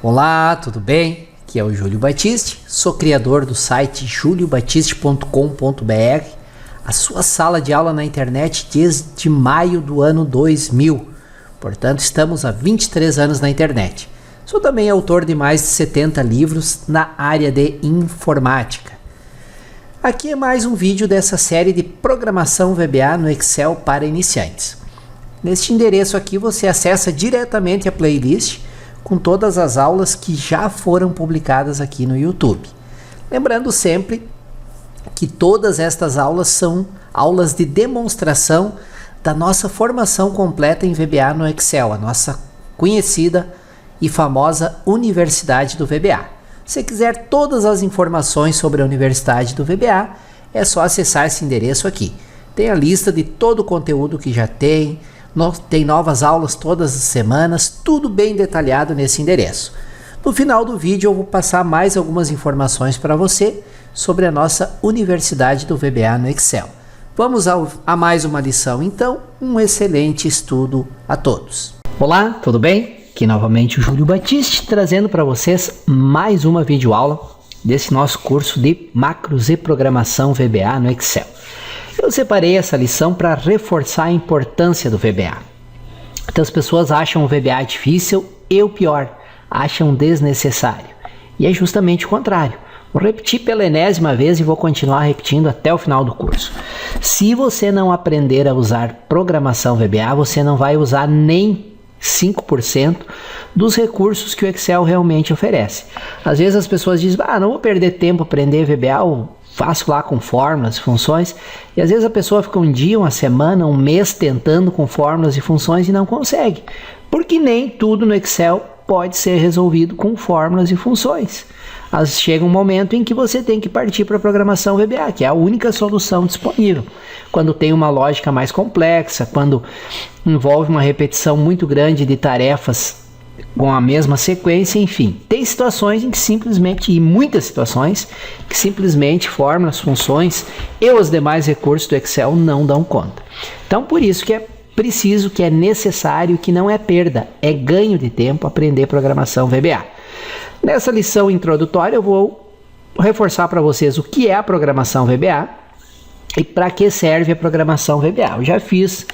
Olá, tudo bem? Aqui é o Júlio Batiste, sou criador do site juliobatiste.com.br, a sua sala de aula na internet desde maio do ano 2000. Portanto, estamos há 23 anos na internet. Sou também autor de mais de 70 livros na área de informática. Aqui é mais um vídeo dessa série de programação VBA no Excel para iniciantes. Neste endereço aqui você acessa diretamente a playlist com todas as aulas que já foram publicadas aqui no YouTube. Lembrando sempre que todas estas aulas são aulas de demonstração da nossa formação completa em VBA no Excel, a nossa conhecida e famosa Universidade do VBA. Se quiser todas as informações sobre a Universidade do VBA, é só acessar esse endereço aqui. Tem a lista de todo o conteúdo que já tem novas aulas todas as semanas, tudo bem detalhado nesse endereço. No final do vídeo eu vou passar mais algumas informações para você sobre a nossa Universidade do VBA no Excel. Vamos a mais uma lição então, um excelente estudo a todos. Olá, tudo bem? Aqui novamente o Júlio Batiste trazendo para vocês mais uma videoaula desse nosso curso de macros e programação VBA no Excel. Eu separei essa lição para reforçar a importância do VBA. Então as pessoas acham o VBA difícil e o pior, acham desnecessário. E é justamente o contrário. Vou repetir pela enésima vez e vou continuar repetindo até o final do curso. Se você não aprender a usar programação VBA, você não vai usar nem 5% dos recursos que o Excel realmente oferece. Às vezes as pessoas dizem, não vou perder tempo aprender VBA, ou faço lá com fórmulas, funções, e às vezes a pessoa fica um dia, uma semana, um mês tentando com fórmulas e funções e não consegue, porque nem tudo no Excel pode ser resolvido com fórmulas e funções. Chega um momento em que você tem que partir para a programação VBA, que é a única solução disponível. Quando tem uma lógica mais complexa, quando envolve uma repetição muito grande de tarefas com a mesma sequência, enfim. Tem situações em que simplesmente, e muitas situações, que simplesmente fórmulas, funções e os demais recursos do Excel não dão conta. Então, por isso que é preciso, que é necessário, que não é perda, é ganho de tempo aprender programação VBA. Nessa lição introdutória eu vou reforçar para vocês o que é a programação VBA e para que serve a programação VBA. Eu já fiz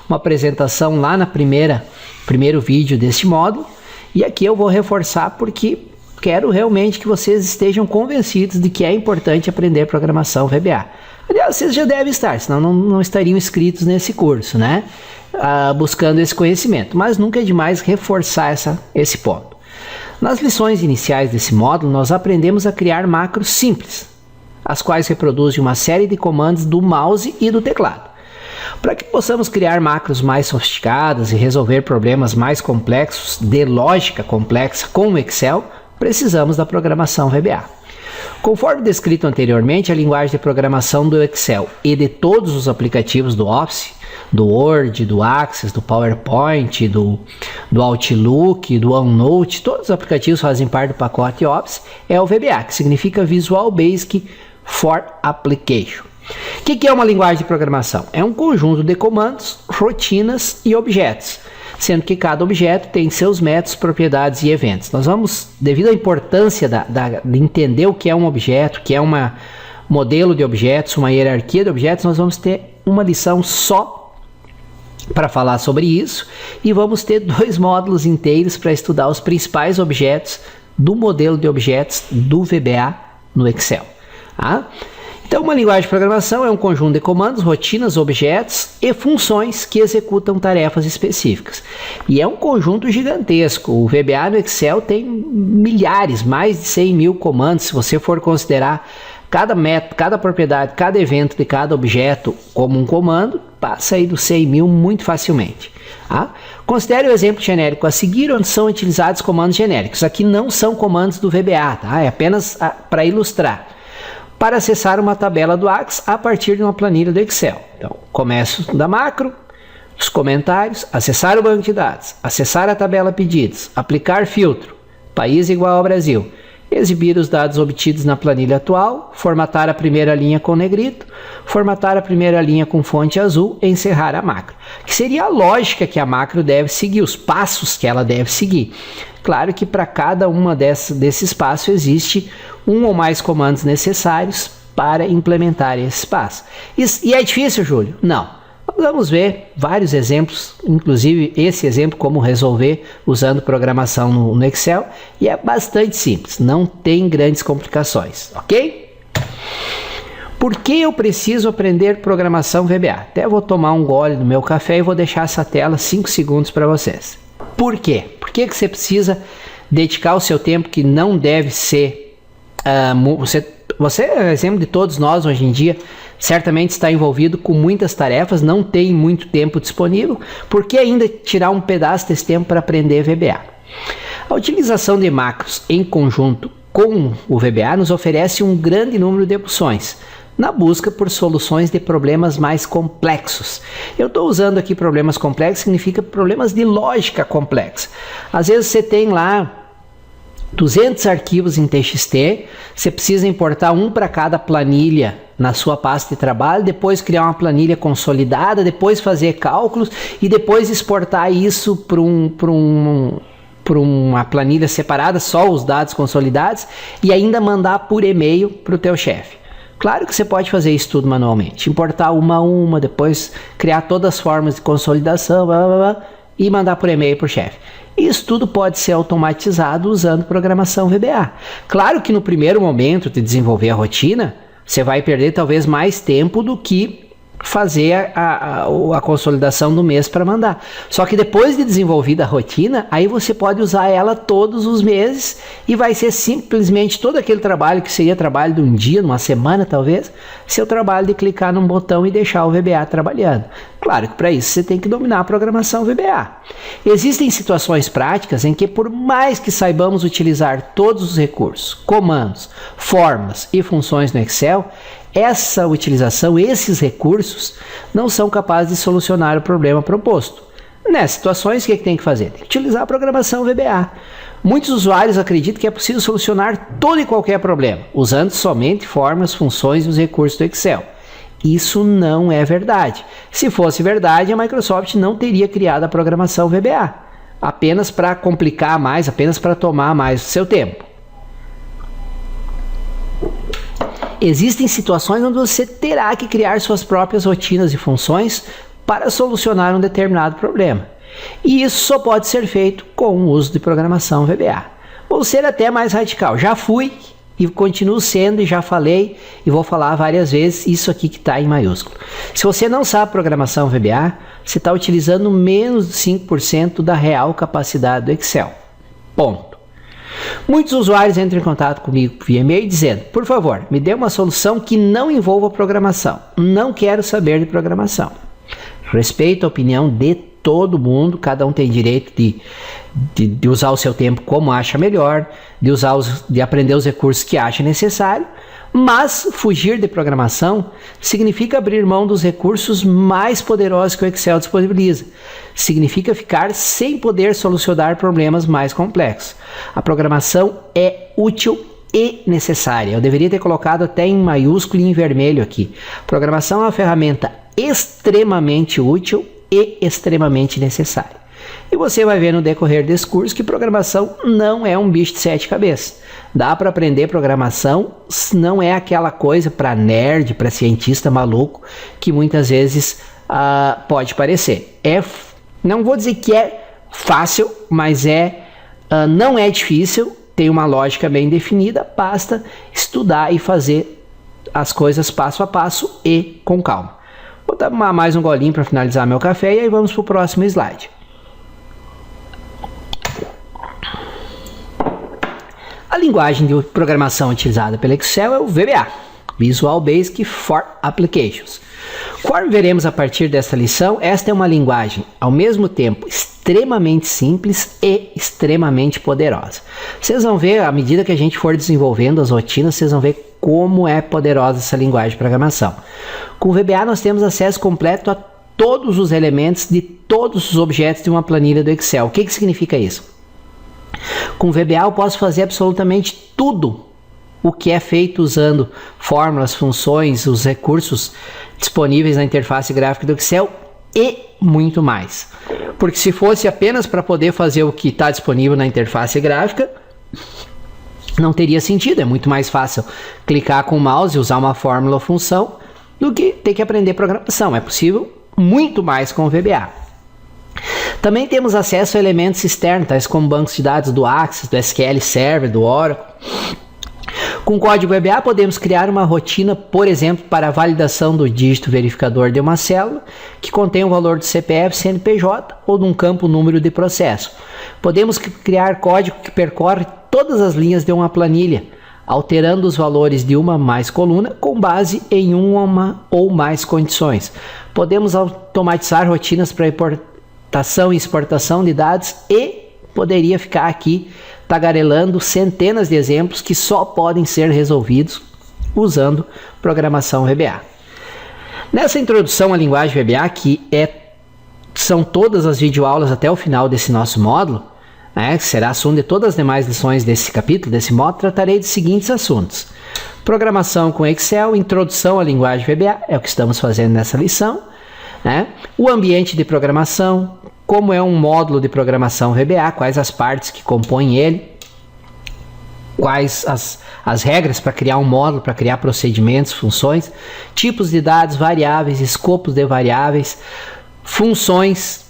uma apresentação lá na primeiro vídeo deste módulo e aqui eu vou reforçar porque quero realmente que vocês estejam convencidos de que é importante aprender programação VBA. Aliás, vocês já devem estar, senão não estariam inscritos nesse curso, né? Buscando esse conhecimento, mas nunca é demais reforçar esse ponto. Nas lições iniciais desse módulo, nós aprendemos a criar macros simples, as quais reproduzem uma série de comandos do mouse e do teclado. Para que possamos criar macros mais sofisticadas e resolver problemas mais complexos de lógica complexa com o Excel, precisamos da programação VBA. Conforme descrito anteriormente, a linguagem de programação do Excel e de todos os aplicativos do Office, do Word, do Access, do PowerPoint, do Outlook, do OneNote, todos os aplicativos fazem parte do pacote Office, é o VBA, que significa Visual Basic for Application. O que é uma linguagem de programação? É um conjunto de comandos, rotinas e objetos, sendo que cada objeto tem seus métodos, propriedades e eventos. Nós vamos, devido à importância de entender o que é um objeto, o que é um modelo de objetos, uma hierarquia de objetos, nós vamos ter uma lição só para falar sobre isso e vamos ter 2 módulos inteiros para estudar os principais objetos do modelo de objetos do VBA no Excel. Então, uma linguagem de programação é um conjunto de comandos, rotinas, objetos e funções que executam tarefas específicas. E é um conjunto gigantesco. O VBA no Excel tem milhares, mais de 100 mil comandos. Se você for considerar cada método, cada propriedade, cada evento de cada objeto como um comando, passa aí dos 100 mil muito facilmente. Considere o exemplo genérico a seguir, onde são utilizados comandos genéricos. Aqui não são comandos do VBA, é apenas para ilustrar. Para acessar uma tabela do Access a partir de uma planilha do Excel. Então, começo da macro, os comentários, acessar o banco de dados, acessar a tabela pedidos, aplicar filtro, país igual ao Brasil, exibir os dados obtidos na planilha atual, formatar a primeira linha com negrito, formatar a primeira linha com fonte azul e encerrar a macro. Que seria a lógica que a macro deve seguir, os passos que ela deve seguir. Claro que para cada uma desses passos existe um ou mais comandos necessários para implementar esse passo. E é difícil, Júlio? Não. Vamos ver vários exemplos, inclusive esse exemplo como resolver usando programação no Excel, e é bastante simples, não tem grandes complicações, ok? Por que eu preciso aprender programação VBA? Até vou tomar um gole do meu café e vou deixar essa tela 5 segundos para vocês. Por quê? Por que você precisa dedicar o seu tempo, que não deve ser... Você é exemplo de todos nós hoje em dia, certamente está envolvido com muitas tarefas, não tem muito tempo disponível. Por que ainda tirar um pedaço desse tempo para aprender VBA? A utilização de macros em conjunto com o VBA nos oferece um grande número de opções na busca por soluções de problemas mais complexos. Eu estou usando aqui problemas complexos, significa problemas de lógica complexa. Às vezes você tem lá 200 arquivos em TXT, você precisa importar um para cada planilha na sua pasta de trabalho, depois criar uma planilha consolidada, depois fazer cálculos e depois exportar isso para uma planilha separada, só os dados consolidados, e ainda mandar por e-mail para o teu chefe. Claro que você pode fazer isso tudo manualmente, importar uma a uma, depois criar todas as formas de consolidação, blá, blá, blá, e mandar por e-mail para o chefe. Isso tudo pode ser automatizado usando programação VBA. Claro que no primeiro momento de desenvolver a rotina, você vai perder talvez mais tempo do que fazer a consolidação do mês para mandar. Só que depois de desenvolvida a rotina, aí você pode usar ela todos os meses e vai ser simplesmente todo aquele trabalho que seria trabalho de um dia, numa semana talvez, seu trabalho de clicar num botão e deixar o VBA trabalhando. Claro que para isso você tem que dominar a programação VBA. Existem situações práticas em que, por mais que saibamos utilizar todos os recursos, comandos, formas e funções no Excel, essa utilização, esses recursos, não são capazes de solucionar o problema proposto. Nessas situações, o que tem que fazer? Tem que utilizar a programação VBA. Muitos usuários acreditam que é possível solucionar todo e qualquer problema, usando somente formas, funções e os recursos do Excel. Isso não é verdade. Se fosse verdade, a Microsoft não teria criado a programação VBA, apenas para complicar mais, apenas para tomar mais o seu tempo. Existem situações onde você terá que criar suas próprias rotinas e funções para solucionar um determinado problema. E isso só pode ser feito com o uso de programação VBA. Vou ser até mais radical. Já fui e continuo sendo, e já falei e vou falar várias vezes isso aqui que está em maiúsculo. Se você não sabe programação VBA, você está utilizando menos de 5% da real capacidade do Excel. Ponto. Muitos usuários entram em contato comigo via e-mail dizendo: por favor, me dê uma solução que não envolva programação. Não quero saber de programação. Respeito a opinião de todo mundo, cada um tem direito de usar o seu tempo como acha melhor, de aprender os recursos que acha necessário, mas fugir de programação significa abrir mão dos recursos mais poderosos que o Excel disponibiliza. Significa ficar sem poder solucionar problemas mais complexos. A programação é útil e necessária. Eu deveria ter colocado até em maiúsculo e em vermelho aqui. Programação é uma ferramenta extremamente útil e extremamente necessária. E você vai ver no decorrer desse curso que programação não é um bicho de 7 cabeças. Dá para aprender programação, não é aquela coisa para nerd, para cientista maluco, que muitas vezes pode parecer. Não vou dizer que é fácil, mas não é difícil, tem uma lógica bem definida, basta estudar e fazer as coisas passo a passo e com calma. Vou tomar mais um golinho para finalizar meu café e aí vamos para o próximo slide. A linguagem de programação utilizada pelo Excel é o VBA, Visual Basic for Applications. Conforme veremos a partir desta lição, esta é uma linguagem ao mesmo tempo extremamente simples e extremamente poderosa. Vocês vão ver, à medida que a gente for desenvolvendo as rotinas, vocês vão ver como é poderosa essa linguagem de programação. Com o VBA nós temos acesso completo a todos os elementos de todos os objetos de uma planilha do Excel. O que significa isso? Com o VBA eu posso fazer absolutamente tudo o que é feito usando fórmulas, funções, os recursos disponíveis na interface gráfica do Excel e muito mais. Porque se fosse apenas para poder fazer o que está disponível na interface gráfica, não teria sentido. É muito mais fácil clicar com o mouse e usar uma fórmula ou função do que ter que aprender programação. É possível muito mais com o VBA. Também temos acesso a elementos externos, tais como bancos de dados do Access, do SQL Server, do Oracle. Com o código VBA podemos criar uma rotina, por exemplo, para a validação do dígito verificador de uma célula que contém o valor do CPF, CNPJ ou de um campo número de processo. Podemos criar código que percorre todas as linhas de uma planilha, alterando os valores de uma mais coluna com base em uma ou mais condições. Podemos automatizar rotinas para importação e exportação de dados e poderia ficar aqui tagarelando centenas de exemplos que só podem ser resolvidos usando programação VBA. Nessa introdução à linguagem VBA, que são todas as videoaulas até o final desse nosso módulo, que será assunto de todas as demais lições desse capítulo, desse módulo, tratarei dos seguintes assuntos: programação com Excel, introdução à linguagem VBA, é o que estamos fazendo nessa lição, o ambiente de programação, como é um módulo de programação VBA, quais as partes que compõem ele, quais as regras para criar um módulo, para criar procedimentos, funções, tipos de dados, variáveis, escopos de variáveis, funções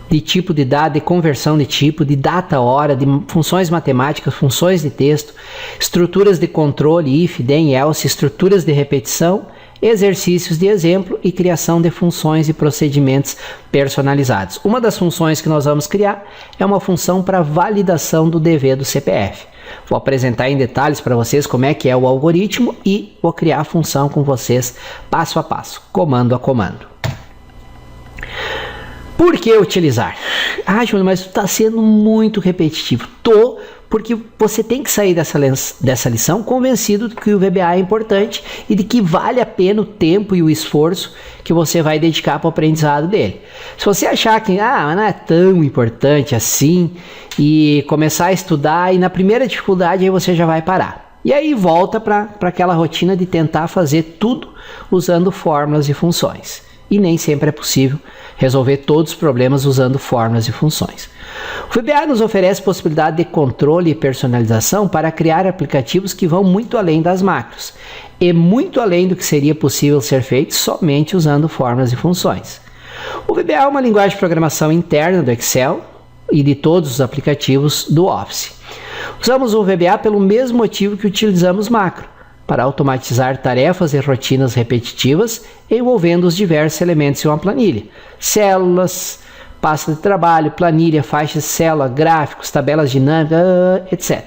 de tipo de dado, de conversão de tipo, de data, hora, de funções matemáticas, funções de texto, estruturas de controle, if, then, else, estruturas de repetição, exercícios de exemplo e criação de funções e procedimentos personalizados. Uma das funções que nós vamos criar é uma função para validação do DV do CPF. Vou apresentar em detalhes para vocês como é que é o algoritmo e vou criar a função com vocês passo a passo, comando a comando. Por que utilizar? Júlio, mas está sendo muito repetitivo. Porque você tem que sair dessa lição convencido de que o VBA é importante e de que vale a pena o tempo e o esforço que você vai dedicar para o aprendizado dele. Se você achar que não é tão importante assim e começar a estudar e na primeira dificuldade aí você já vai parar. E aí volta para aquela rotina de tentar fazer tudo usando fórmulas e funções. E nem sempre é possível resolver todos os problemas usando fórmulas e funções. O VBA nos oferece possibilidade de controle e personalização para criar aplicativos que vão muito além das macros e muito além do que seria possível ser feito somente usando fórmulas e funções. O VBA é uma linguagem de programação interna do Excel e de todos os aplicativos do Office. Usamos o VBA pelo mesmo motivo que utilizamos macro, para automatizar tarefas e rotinas repetitivas envolvendo os diversos elementos de uma planilha: células, pasta de trabalho, planilha, faixas de célula, gráficos, tabelas dinâmicas, etc.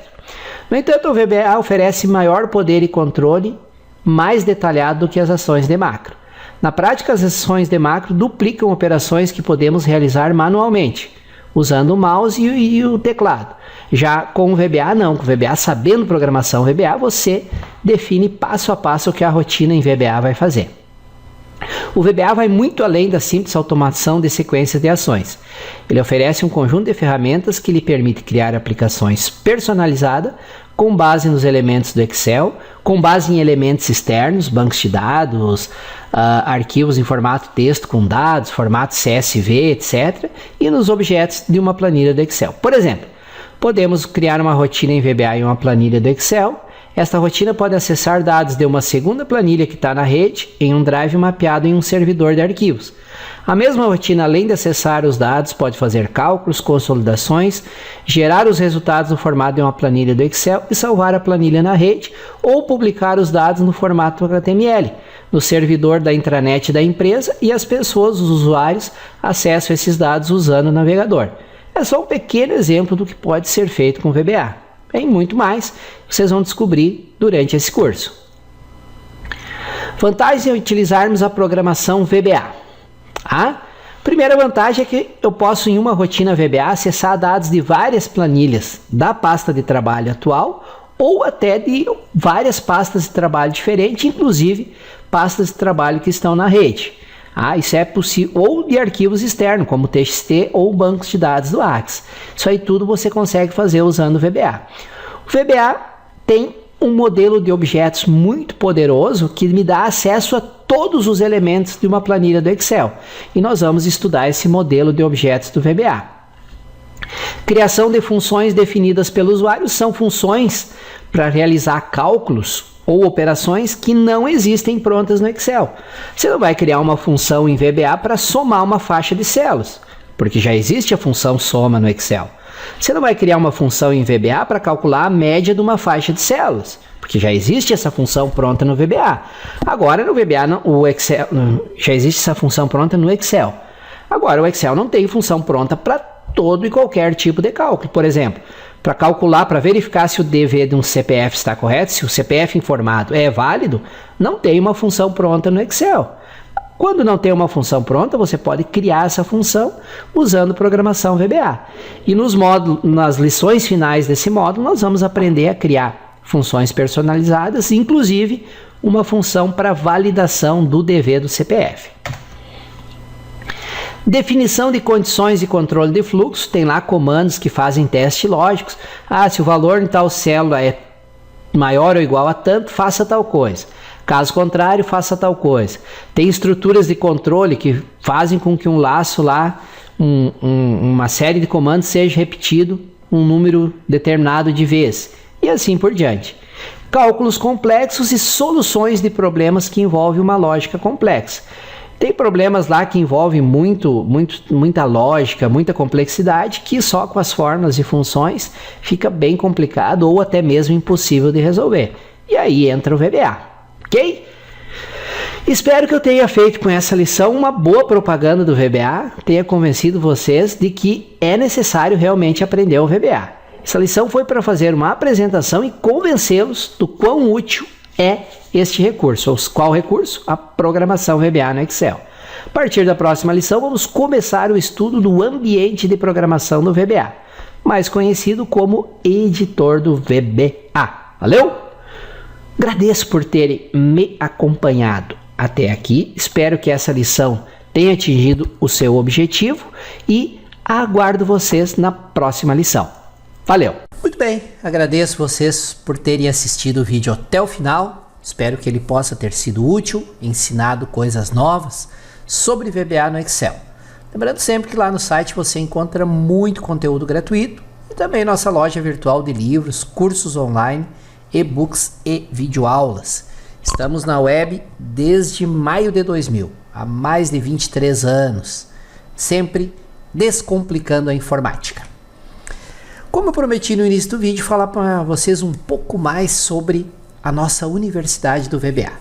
No entanto, o VBA oferece maior poder e controle mais detalhado do que as ações de macro. Na prática, as ações de macro duplicam operações que podemos realizar manualmente, usando o mouse e o teclado. Já com o VBA não, com o VBA, sabendo programação VBA, você define passo a passo o que a rotina em VBA vai fazer. O VBA vai muito além da simples automação de sequências de ações. Ele oferece um conjunto de ferramentas que lhe permite criar aplicações personalizadas com base nos elementos do Excel, com base em elementos externos, bancos de dados, arquivos em formato texto com dados, formato CSV, etc. e nos objetos de uma planilha do Excel. Por exemplo, podemos criar uma rotina em VBA em uma planilha do Excel. Esta rotina pode acessar dados de uma segunda planilha que está na rede em um drive mapeado em um servidor de arquivos. A mesma rotina, além de acessar os dados, pode fazer cálculos, consolidações, gerar os resultados no formato de uma planilha do Excel e salvar a planilha na rede ou publicar os dados no formato HTML, no servidor da intranet da empresa, e as pessoas, os usuários, acessam esses dados usando o navegador. É só um pequeno exemplo do que pode ser feito com VBA. Tem muito mais, vocês vão descobrir durante esse curso. Vantagem é utilizarmos a programação VBA. A primeira vantagem é que eu posso, em uma rotina VBA, acessar dados de várias planilhas da pasta de trabalho atual ou até de várias pastas de trabalho diferentes, inclusive pastas de trabalho que estão na rede. Isso é possível, ou de arquivos externos, como TXT ou bancos de dados do Axis. Isso aí tudo você consegue fazer usando o VBA. O VBA tem um modelo de objetos muito poderoso que me dá acesso a todos os elementos de uma planilha do Excel. E nós vamos estudar esse modelo de objetos do VBA. Criação de funções definidas pelo usuário são funções para realizar cálculos ou operações que não existem prontas no Excel. Você não vai criar uma função em VBA para somar uma faixa de células, porque já existe a função soma no Excel. Você não vai criar uma função em VBA para calcular a média de uma faixa de células, porque já existe essa função pronta no VBA. Agora no VBA, o Excel, já existe essa função pronta no Excel. Agora o Excel não tem função pronta para todo e qualquer tipo de cálculo. Por exemplo, para calcular, para verificar se o DV de um CPF está correto, se o CPF informado é válido, não tem uma função pronta no Excel. Quando não tem uma função pronta, você pode criar essa função usando programação VBA. E nas lições finais desse módulo, nós vamos aprender a criar funções personalizadas, inclusive uma função para validação do DV do CPF. Definição de condições de controle de fluxo, tem lá comandos que fazem testes lógicos. Se o valor em tal célula é maior ou igual a tanto, faça tal coisa. Caso contrário, faça tal coisa. Tem estruturas de controle que fazem com que um laço lá, uma série de comandos seja repetido um número determinado de vezes. E assim por diante. Cálculos complexos e soluções de problemas que envolvem uma lógica complexa. Tem problemas lá que envolvem muita lógica, muita complexidade, que só com as fórmulas e funções fica bem complicado ou até mesmo impossível de resolver. E aí entra o VBA, ok? Espero que eu tenha feito com essa lição uma boa propaganda do VBA, tenha convencido vocês de que é necessário realmente aprender o VBA. Essa lição foi para fazer uma apresentação e convencê-los do quão útil é este recurso. Qual recurso? A programação VBA no Excel. A partir da próxima lição, vamos começar o estudo do ambiente de programação do VBA, mais conhecido como editor do VBA. Valeu? Agradeço por terem me acompanhado até aqui. Espero que essa lição tenha atingido o seu objetivo e aguardo vocês na próxima lição. Valeu! Muito bem, agradeço vocês por terem assistido o vídeo até o final. Espero que ele possa ter sido útil, ensinado coisas novas sobre VBA no Excel. Lembrando sempre que lá no site você encontra muito conteúdo gratuito e também nossa loja virtual de livros, cursos online, e-books e videoaulas. Estamos na web desde maio de 2000, há mais de 23 anos, sempre descomplicando a informática. Como eu prometi no início do vídeo, falar para vocês um pouco mais sobre a nossa Universidade do VBA.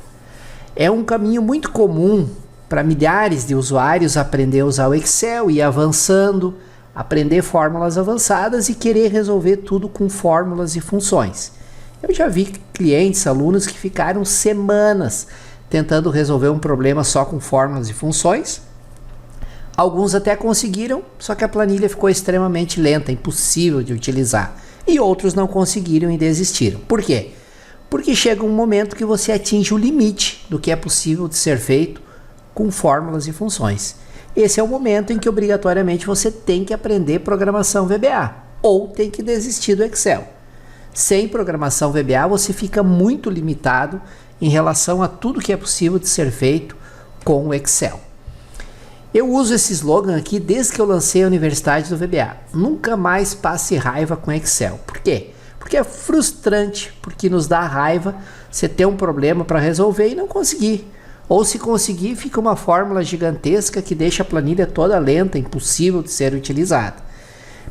É um caminho muito comum para milhares de usuários aprender a usar o Excel e ir avançando, aprender fórmulas avançadas e querer resolver tudo com fórmulas e funções. Eu já vi clientes, alunos que ficaram semanas tentando resolver um problema só com fórmulas e funções. Alguns até conseguiram, só que a planilha ficou extremamente lenta, impossível de utilizar. E outros não conseguiram e desistiram. Por quê? Porque chega um momento que você atinge o limite do que é possível de ser feito com fórmulas e funções. Esse é o momento em que obrigatoriamente você tem que aprender programação VBA ou tem que desistir do Excel. Sem programação VBA você fica muito limitado em relação a tudo que é possível de ser feito com o Excel. Eu uso esse slogan aqui desde que eu lancei a Universidade do VBA. Nunca mais passe raiva com Excel. Por quê? Porque é frustrante, porque nos dá raiva você ter um problema para resolver e não conseguir. Ou se conseguir, fica uma fórmula gigantesca que deixa a planilha toda lenta, impossível de ser utilizada.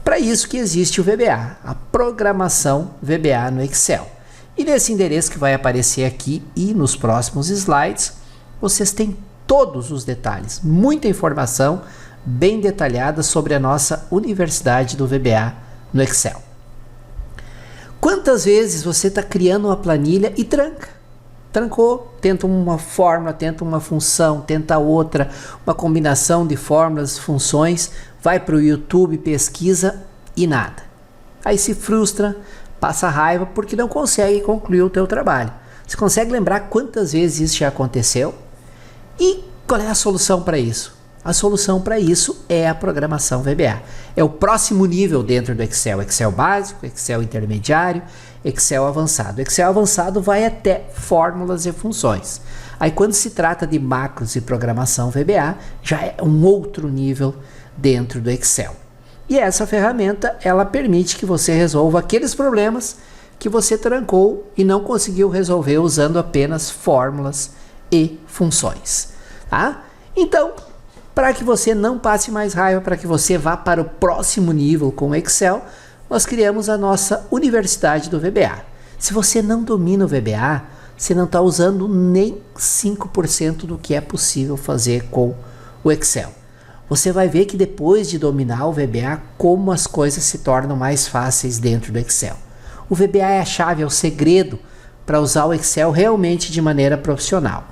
Para isso que existe o VBA, a programação VBA no Excel. E nesse endereço que vai aparecer aqui e nos próximos slides, vocês têm todos os detalhes, muita informação bem detalhada sobre a nossa Universidade do VBA no Excel. Quantas vezes você está criando uma planilha e tranca? Trancou, tenta uma fórmula, tenta uma função, tenta outra, uma combinação de fórmulas, funções, vai para o YouTube, pesquisa e nada. Aí se frustra, passa raiva porque não consegue concluir o teu trabalho. Você consegue lembrar quantas vezes isso já aconteceu? E qual é a solução para isso? A solução para isso é a programação VBA. É o próximo nível dentro do Excel. Excel básico, Excel intermediário, Excel avançado. Excel avançado vai até fórmulas e funções. Aí quando se trata de macros e programação VBA, já é um outro nível dentro do Excel. E essa ferramenta, ela permite que você resolva aqueles problemas que você trancou e não conseguiu resolver usando apenas fórmulas e funções. Tá? Então, para que você não passe mais raiva, para que você vá para o próximo nível com o Excel, nós criamos a nossa Universidade do VBA. Se você não domina o VBA, você não está usando nem 5% do que é possível fazer com o Excel. Você vai ver que depois de dominar o VBA, como as coisas se tornam mais fáceis dentro do Excel. O VBA é a chave, é o segredo para usar o Excel realmente de maneira profissional.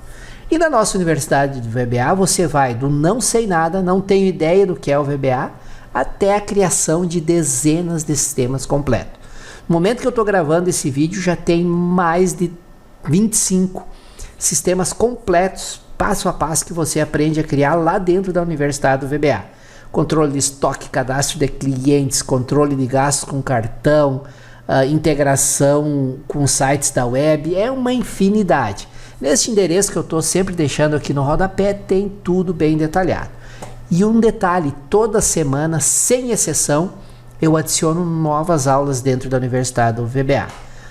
E na nossa Universidade do VBA, você vai do não sei nada, não tenho ideia do que é o VBA, até a criação de dezenas de sistemas completos. No momento que eu estou gravando esse vídeo, já tem mais de 25 sistemas completos, passo a passo, que você aprende a criar lá dentro da Universidade do VBA. Controle de estoque, cadastro de clientes, controle de gastos com cartão, integração com sites da web, é uma infinidade. Neste endereço que eu estou sempre deixando aqui no rodapé, tem tudo bem detalhado. E um detalhe, toda semana, sem exceção, eu adiciono novas aulas dentro da Universidade do VBA.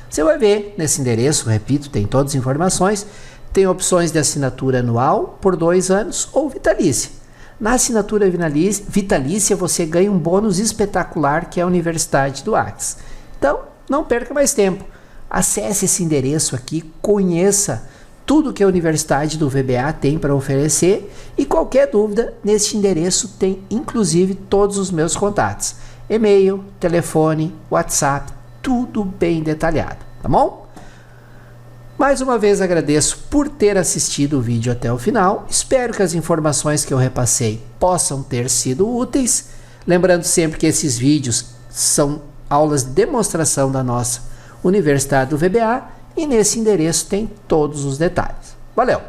Você vai ver nesse endereço, repito, tem todas as informações, tem opções de assinatura anual por 2 anos ou vitalícia. Na assinatura vitalícia você ganha um bônus espetacular, que é a Universidade do Axis. Então, não perca mais tempo. Acesse esse endereço aqui, conheça tudo que a Universidade do VBA tem para oferecer, e qualquer dúvida, neste endereço tem inclusive todos os meus contatos. E-mail, telefone, WhatsApp, tudo bem detalhado, tá bom? Mais uma vez agradeço por ter assistido o vídeo até o final. Espero que as informações que eu repassei possam ter sido úteis. Lembrando sempre que esses vídeos são aulas de demonstração da nossa Universidade do VBA, e nesse endereço tem todos os detalhes. Valeu!